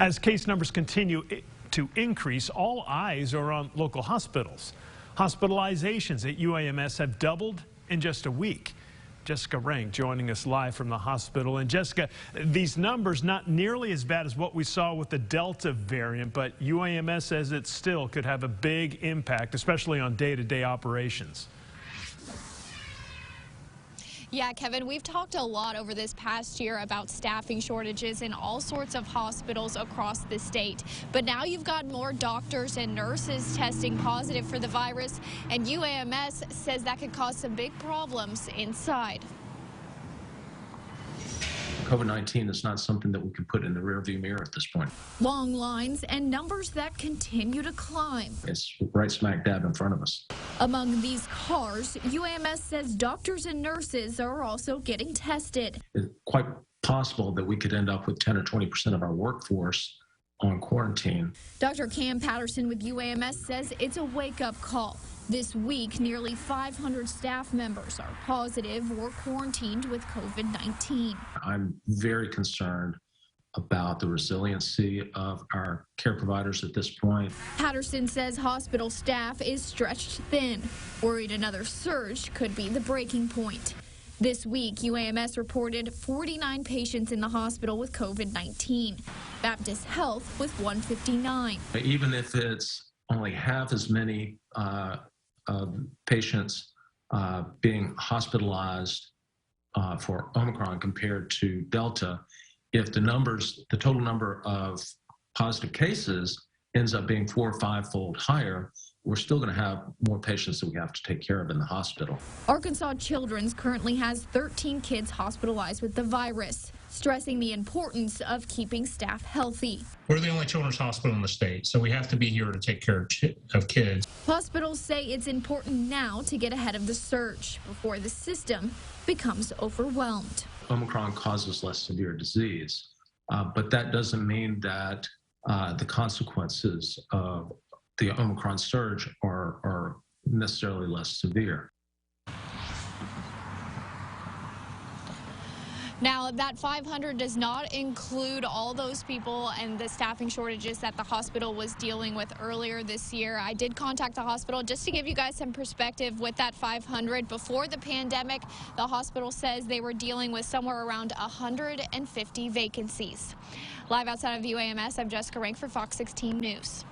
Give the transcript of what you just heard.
As case numbers continue to increase, all eyes are on local hospitals. Hospitalizations at UAMS have doubled in just a week. Jessica Rank joining us live from the hospital. And Jessica, these numbers not nearly as bad as what we saw with the Delta variant, but UAMS says it still could have a big impact, especially on day-to-day operations. Yeah, Kevin, we've talked a lot over this past year about staffing shortages in all sorts of hospitals across the state. But now you've got more doctors and nurses testing positive for the virus, and UAMS says that could cause some big problems inside. COVID-19 is not something that we can put in the rearview mirror at this point. Long lines and numbers that continue to climb. It's right smack dab in front of us. Among these cars, UAMS says doctors and nurses are also getting tested. It's quite possible that we could end up with 10 or 20% of our workforce on quarantine. Dr. Cam Patterson with UAMS says it's a wake-up call. This week, nearly 500 staff members are positive or quarantined with COVID-19. I'm very concerned about the resiliency of our care providers at this point. Patterson says hospital staff is stretched thin, worried another surge could be the breaking point. This week, UAMS reported 49 patients in the hospital with COVID-19. Baptist Health with 159. Even if it's only half as many patients being hospitalized for Omicron compared to Delta, if the total number of positive cases ends up being 4 or 5-fold higher, we're still going to have more patients that we have to take care of in the hospital. Arkansas Children's currently has 13 kids hospitalized with the virus, stressing the importance of keeping staff healthy. We're the only children's hospital in the state, so we have to be here to take care of kids. Hospitals say it's important now to get ahead of the surge before the system becomes overwhelmed. Omicron causes less severe disease, but that doesn't mean that the consequences of the Omicron surge are necessarily less severe. Now, that 500 does not include all those people and the staffing shortages that the hospital was dealing with earlier this year. I did contact the hospital just to give you guys some perspective with that 500. Before the pandemic, the hospital says they were dealing with somewhere around 150 vacancies. Live outside of UAMS, I'm Jessica Rank for Fox 16 News.